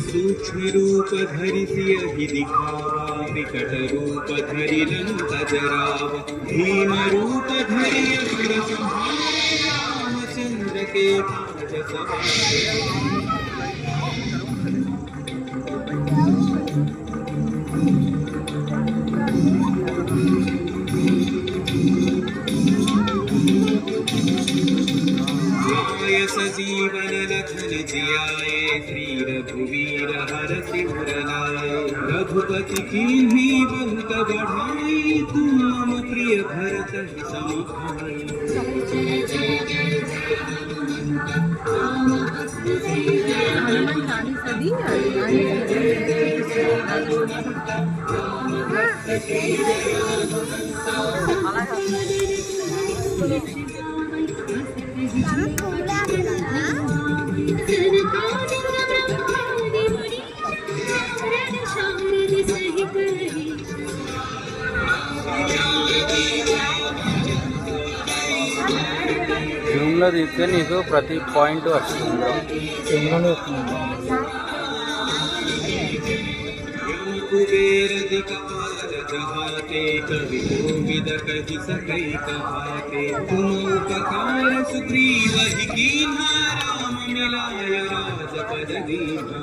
सूक्ष्म रूप धरिसि अहि दिखावा, विकट रूप धरि लंक जरावा, भीम रूप धरि असुर संहारे, रामचंद्र के काज सवारे। सजीवन लखन जियाए, श्री रघुवीर हरषि उर लाए, रघुपति कीन्ही बहुत बढ़ाई, तुम मम प्रिय भरत सम भाई। జూమ్లో తీస్తే నీకు ప్రతి పాయింట్ వస్తుంది. कुबेर दिक्पाल जहाते, कवि कोविद कहि सकै कहाते, तुम उपकार सुग्रीव कीन्हा, राम मिलाय राजपद दीन्हा।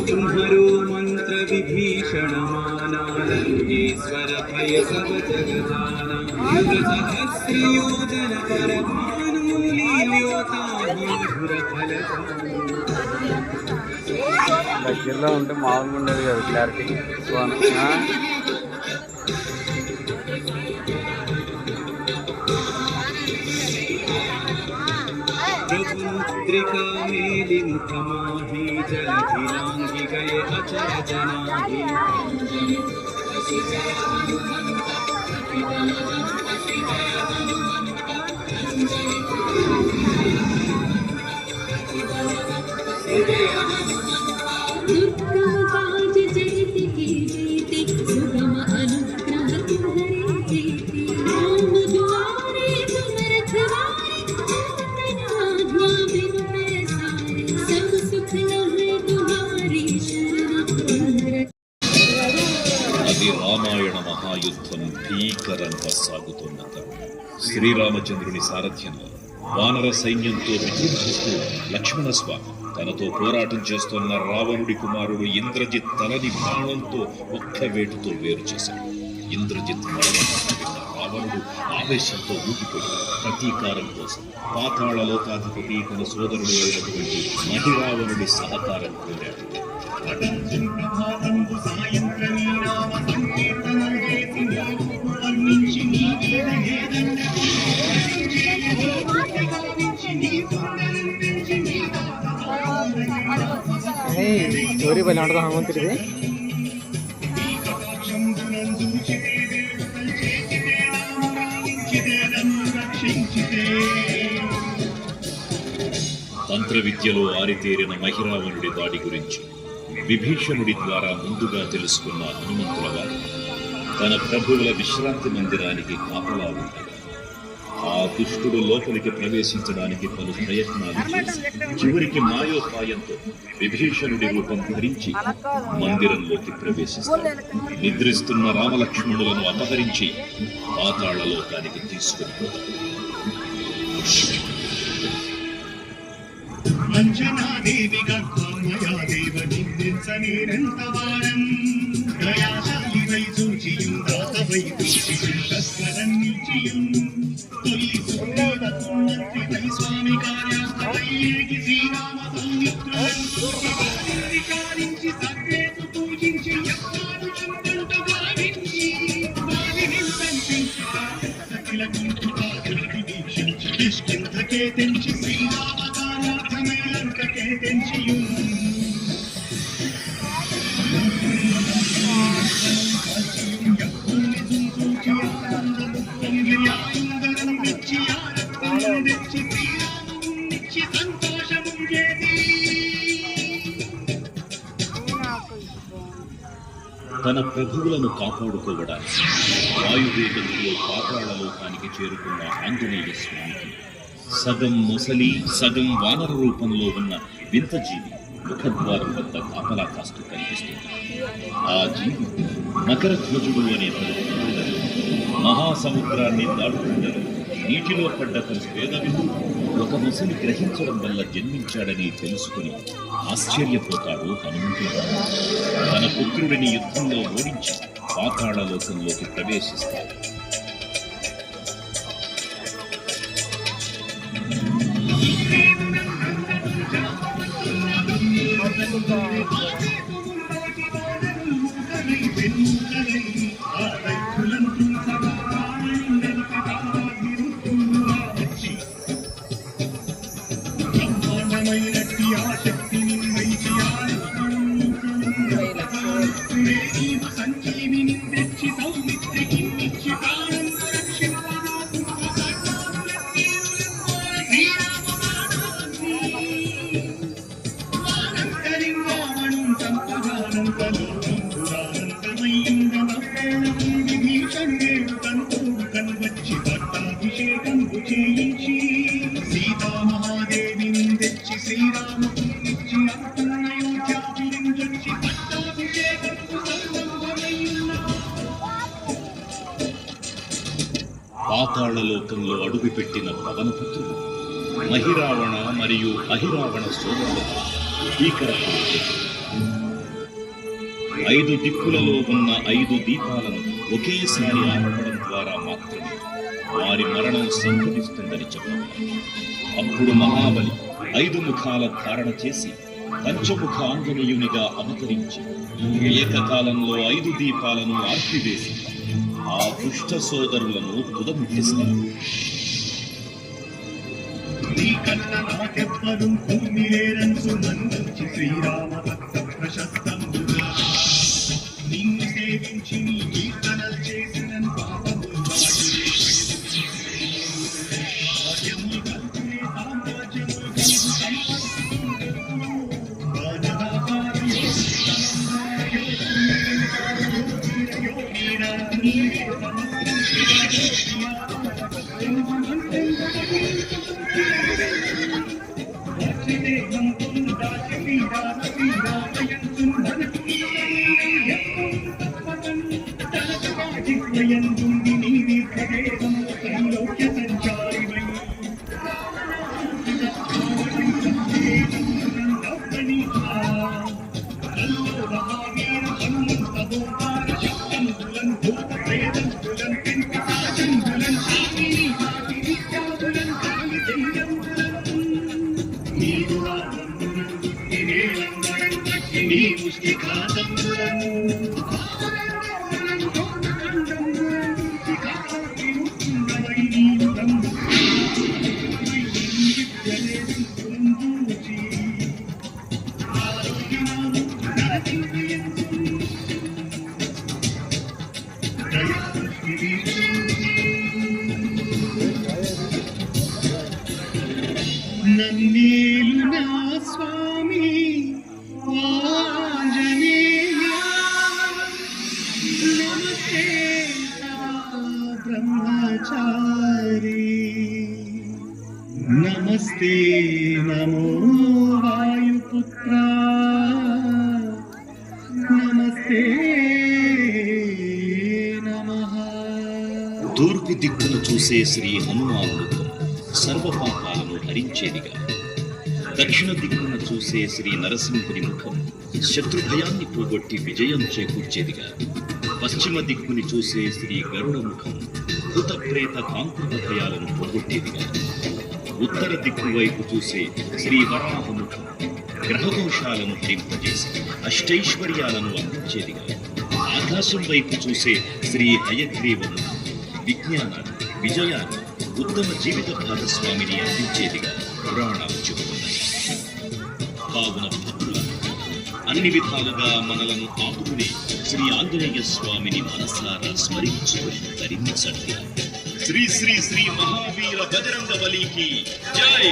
तुम्हारो मंत्र विभीषण माना, लंकेश्वर भय सब जग जाना, युग सहस्र योजन पर भानु, लील्योताहि मधुर फल जानु। దగ్గరలో ఉంటే మామూలుగా ఉండేది కదా క్లారిటీ. मुद्रिका मेलि मुख माहि, जलधि लांघि गए अचर जनाहि। రామాయణ మహాయుద్ధం భీకరంగా సాగుతున్న శ్రీరామచంద్రుని సారథ్యంలో వానర సైన్యంతో విజృంభిస్తూ లక్ష్మణస్వామి తనతో పోరాటం చేస్తున్న రావణుడి కుమారుడు ఇంద్రజిత్ తలని బాణంతో ఒక్క వేటుతో వేరు చేశాడు. ఇంద్రజిత్ మరణం విన్న రావణుడు ఆవేశంతో ఊగిపోయి ప్రతీకారం కోసం పాతాళ లోకాధిపతి తన సోదరుడు అయినటువంటి నటి రావణుడి సహకారం కోరాడు. స్టోరీ పైన ఆడదా హనుమంతుడిది. తంత్ర విద్యలో ఆరితేరిన మహిరావణుడి దాడి గురించి విభీషణుడి ద్వారా ముందుగా తెలుసుకున్న హనుమంతుల వారు తన ప్రభువుల విశ్రాంతి మందిరానికి కాపలా ఉంటారు. ఆ దుష్టుడు లోపలికి ప్రవేశించడానికి పలు ప్రయత్నాలు చేసి చివరికి మాయోపాయంతో విభీషణుడి రూపం ధరించి మందిరంలోకి ప్రవేశిస్తారు. నిద్రిస్తున్న రామలక్ష్మణులను అపహరించి పాతాళ లోకానికి తీసుకుని పోతారు. అంజనాదేవి గర్భమయాదేవ నిందించనేనంతవారం, దయాశాలివై చూచియుం దాతవై తస్కరం నిలిచియుం, తొలి సుందరత్వంతివై స్వామి కార్యాస్తవై ఏకి శ్రీరామ సౌమిత్రులను విచారించి సర్వేసు పూజించి యత్నాలు చింతంత భావించి భావినింతంచి సకిల కుంతుకాకులకి దీక్షించి కిష్కింధకే తెంచి శ్రీరామ తన ప్రభువులను కాపాడుకోవడానికి వాయువేగంలో పాతాళలోకానికి చేరుకున్న ఆంజనేయ స్వామికి సగం మొసలి సగం వానర రూపంలో ఉన్న వింత జీవి ముఖద్వారం వద్ద కాపలా కాస్తూ కనిపిస్తుంది. ఆ జీవి మకర ధ్వజుడు అనే మహాసముద్రాన్ని దాటుతుండగా నీటిలో పడ్డ తన పేదవిందు ఒక మొసలి గ్రహించడం వల్ల జన్మించాడని తెలుసుకుని ఆశ్చర్యపోతాడు హనుమంతుడు. తన పుత్రుడిని యుద్ధంలో ఓడించి పాతాళలోకంలోకి ప్రవేశిస్తాడు. పాతాళలోకంలో అడుగుపెట్టిన పవనపుత్రుడు మహిరావణ మరియు అహిరావణ సోదరులతో భీకరమైన 5 దిక్కులలో ఉన్న 5 దీపాలను ఒకేసారి ఆపడం ద్వారా మాత్రమే వారి మరణం సంభవిస్తుందని చెప్పబడింది. అప్పుడు మహాబలి 5 ముఖాల ధారణ చేసి పంచముఖ ఆంజనేయునిగా అవతరించి ఏకకాలంలో 5 దీపాలను ఆర్పివేసి ఆ దుష్ట సోదరులను తుదముట్టిస్తారు. శ్రీరామ భక్త ప్రశస్తంబుగా నిన్ను సేవించి నీ కీర్తనలు చేసిన నన్నేలు నా స్వామి ఆంజనేయ నమస్తే బ్రహ్మచారి నమస్తే నమో వాయుపుత్ర నమస్తే నమః. తూర్పు దిక్కును చూసే శ్రీ హనుమానుడు సర్వపాపాలను హరించేదిగా, దక్షిణ దిక్కున చూసే శ్రీ నరసింహుని ముఖం శత్రుభయాన్ని పోగొట్టి విజయం చేకూర్చేదిగా, పశ్చిమ దిక్కుని చూసే శ్రీ గరుడ ముఖం భూత ప్రేత కాంకృత భయాలను పోగొట్టేదిగా, ఉత్తర దిక్కు వైపు చూసే శ్రీ వరాహ ముఖం గ్రహదోషాలను హరింపజేసి అష్టైశ్వర్యాలను అందించేదిగా, ఆకాశం వైపు చూసే శ్రీ హయగ్రీవ ముఖం విజ్ఞానాన్ని విజయాన్ని ఉత్తమ జీవిత భాగస్వామిని అందించేదిగా పురాణాలు చెబుతున్నాయి. కావున భక్తుల అన్ని విధాలుగా మనలను ఆదుకునే శ్రీ ఆంజనేయ స్వామిని మనసారా స్మరించుకొని ధరించండి. శ్రీ శ్రీ శ్రీ మహావీర బజరంగ బలికి జై.